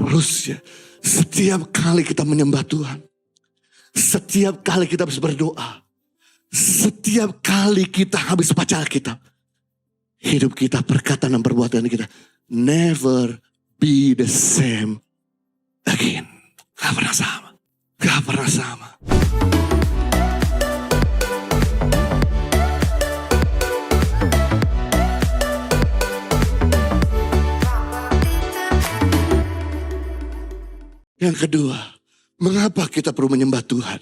Seterusnya, setiap kali kita menyembah Tuhan, setiap kali kita habis berdoa, setiap kali kita habis baca Alkitab, hidup kita, perkataan dan perbuatan kita never be the same again. Gak pernah sama. Gak pernah sama. Yang kedua, mengapa kita perlu menyembah Tuhan?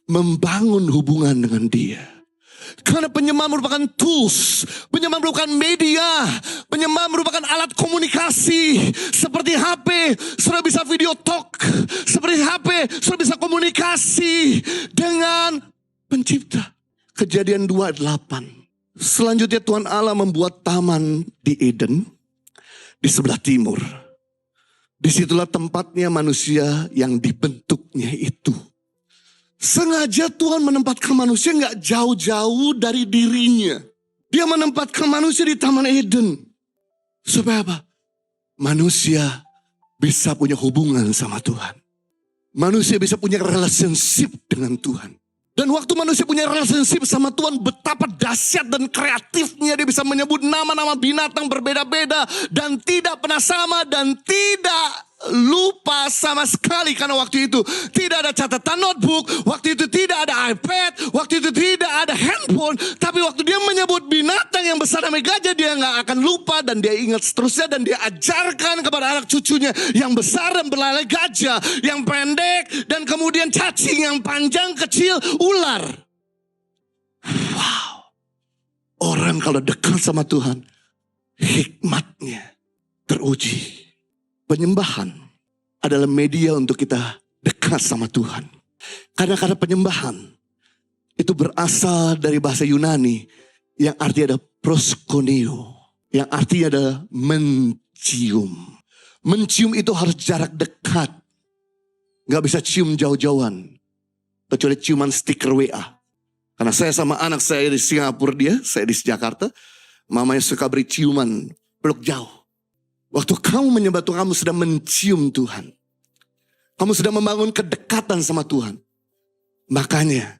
Membangun hubungan dengan Dia. Karena penyembahan merupakan tools, penyembahan merupakan media, penyembahan merupakan alat komunikasi. Seperti HP, sudah bisa video talk. Seperti HP, sudah bisa komunikasi dengan Pencipta. Kejadian 2:8. Selanjutnya Tuhan Allah membuat taman di Eden, di sebelah timur. Disitulah tempatnya manusia yang dibentuknya itu. Sengaja Tuhan menempatkan manusia gak jauh-jauh dari dirinya. Dia menempatkan manusia di Taman Eden. Supaya apa? Manusia bisa punya hubungan sama Tuhan. Manusia bisa punya relationship dengan Tuhan. Dan waktu manusia punya relationship sama Tuhan, betapa dahsyat dan kreatifnya dia bisa menyebut nama-nama binatang berbeda-beda. Dan tidak pernah sama dan tidak lupa sama sekali. Karena waktu itu tidak ada catatan notebook, waktu itu tidak ada iPad, waktu itu tidak ada handphone. Tapi waktu dia menyebut binatang yang besar namanya gajah, dia gak akan lupa dan dia ingat seterusnya. Dan dia ajarkan kepada anak cucunya yang besar dan berlari gajah, yang pendek dan kemudian cacing, yang panjang kecil ular. Wow. Orang kalau dekat sama Tuhan, hikmatnya teruji. Penyembahan adalah media untuk kita dekat sama Tuhan. Karena penyembahan itu berasal dari bahasa Yunani yang artinya ada proskuneo, yang artinya adalah mencium. Mencium itu harus jarak dekat. Gak bisa cium jauh-jauhan. Kecuali ciuman stiker WA. Karena saya sama anak saya di Singapura, saya di Jakarta. Mamanya suka beri ciuman, peluk jauh. Waktu kamu menyembah Tuhan, kamu sedang mencium Tuhan. Kamu sedang membangun kedekatan sama Tuhan. Makanya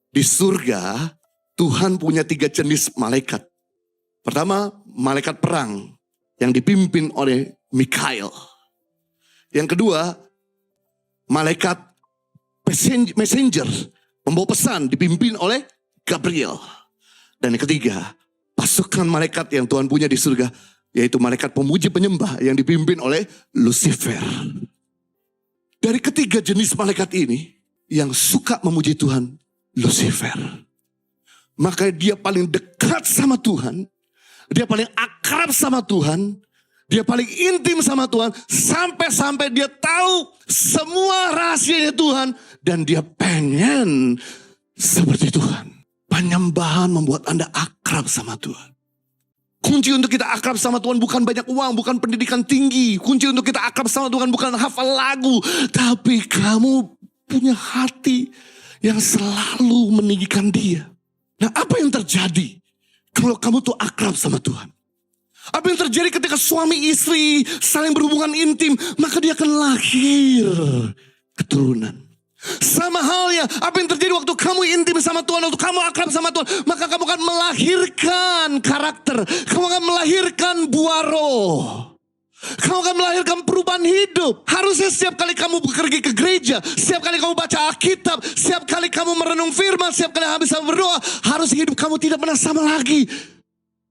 di surga Tuhan punya 3 jenis malaikat. Pertama, malaikat perang yang dipimpin oleh Mikael. Yang kedua, malaikat messenger, pembawa pesan dipimpin oleh Gabriel. Dan yang ketiga, pasukan malaikat yang Tuhan punya di surga, yaitu malaikat pemuji penyembah yang dipimpin oleh Lucifer. Dari ketiga jenis malaikat ini, yang suka memuji Tuhan, Lucifer. Maka dia paling dekat sama Tuhan, dia paling akrab sama Tuhan, dia paling intim sama Tuhan, sampai-sampai dia tahu semua rahasianya Tuhan, dan dia pengen seperti Tuhan. Penyembahan membuat Anda akrab sama Tuhan. Kunci untuk kita akrab sama Tuhan bukan banyak uang, bukan pendidikan tinggi. Kunci untuk kita akrab sama Tuhan bukan hafal lagu. Tapi kamu punya hati yang selalu meninggikan Dia. Nah, apa yang terjadi kalau kamu tuh akrab sama Tuhan? Apa yang terjadi ketika suami istri saling berhubungan intim? Maka dia akan lahir keturunan. Sama halnya, apa yang terjadi waktu kamu intim sama Tuhan, waktu kamu akrab sama Tuhan, maka kamu akan melahirkan karakter, kamu akan melahirkan buah roh, kamu akan melahirkan perubahan hidup. Harusnya setiap kali kamu pergi ke gereja, setiap kali kamu baca Alkitab, setiap kali kamu merenung firman, setiap kali habis berdoa, harus hidup kamu tidak pernah sama lagi.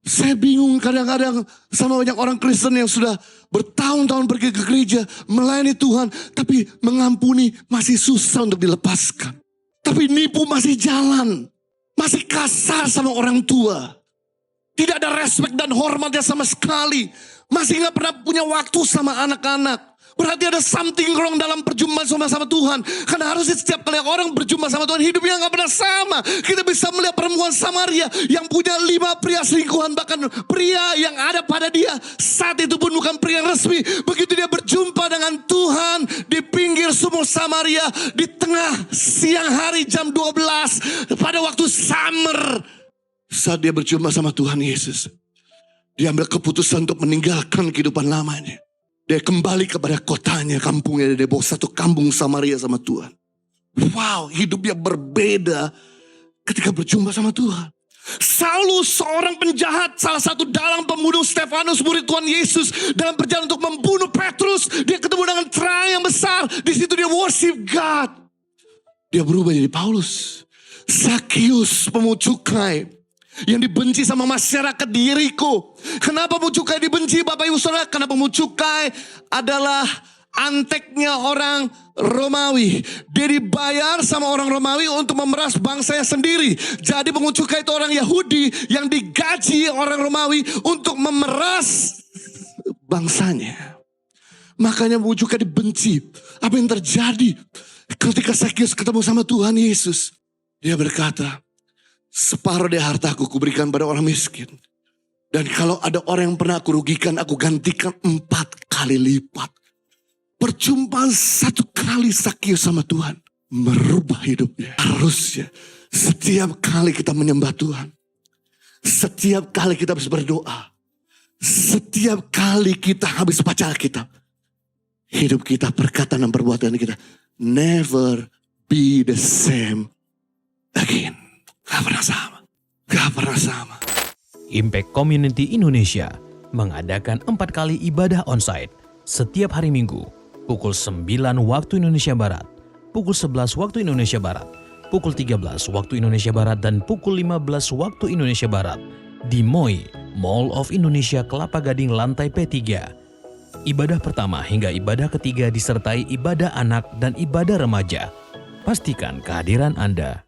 Saya bingung kadang-kadang sama banyak orang Kristen yang sudah bertahun-tahun pergi ke gereja, melayani Tuhan, tapi mengampuni masih susah untuk dilepaskan. Tapi nipu masih jalan, masih kasar sama orang tua. Tidak ada respect dan hormatnya sama sekali. Masih gak pernah punya waktu sama anak-anak. Berarti ada something wrong dalam perjumpaan sama Tuhan. Karena harusnya setiap kali orang berjumpa sama Tuhan, hidupnya gak pernah sama. Kita bisa melihat perempuan Samaria yang punya 5 pria selingkuhan. Bahkan pria yang ada pada dia saat itu pun bukan pria resmi. Begitu dia berjumpa dengan Tuhan di pinggir sumur Samaria, di tengah siang hari jam 12, pada waktu summer. Saat dia berjumpa sama Tuhan Yesus, dia ambil keputusan untuk meninggalkan kehidupan lamanya. Dia kembali kepada kotanya, kampungnya. Dia bawa satu kampung Samaria sama Tuhan. Wow, hidupnya berbeda ketika berjumpa sama Tuhan. Saulus, seorang penjahat, salah satu dalang pembunuh Stefanus, murid Tuhan Yesus, dalam perjalanan untuk membunuh Petrus, dia ketemu dengan terang yang besar. Di situ dia worship God. Dia berubah jadi Paulus. Sakius, pemungut cukai, yang dibenci sama masyarakat di Yeriko. Kenapa pemungut cukai dibenci, Bapak Ibu Saudara? Karena pemungut cukai adalah anteknya orang Romawi. Dia dibayar sama orang Romawi untuk memeras bangsanya sendiri. Jadi pemungut cukai itu orang Yahudi yang digaji orang Romawi untuk memeras bangsanya. Makanya pemungut cukai dibenci. Apa yang terjadi ketika Sakius ketemu sama Tuhan Yesus? Dia berkata, separuh dari hartaku kuberikan pada orang miskin. Dan kalau ada orang yang pernah aku rugikan, aku gantikan 4 kali lipat. Perjumpaan satu kali Sakius sama Tuhan merubah hidupnya. Harusnya setiap kali kita menyembah Tuhan, setiap kali kita habis berdoa, setiap kali kita habis baca Alkitab, hidup kita, perkataan dan perbuatan kita never be the same again. Gak pernah sama. Gak pernah sama. Impact Community Indonesia mengadakan 4 kali ibadah onsite setiap hari Minggu. Pukul 9 waktu Indonesia Barat, pukul 11 waktu Indonesia Barat, pukul 13 waktu Indonesia Barat, dan pukul 15 waktu Indonesia Barat di MOI, Mall of Indonesia Kelapa Gading lantai P3. Ibadah pertama hingga ibadah ketiga disertai ibadah anak dan ibadah remaja. Pastikan kehadiran Anda.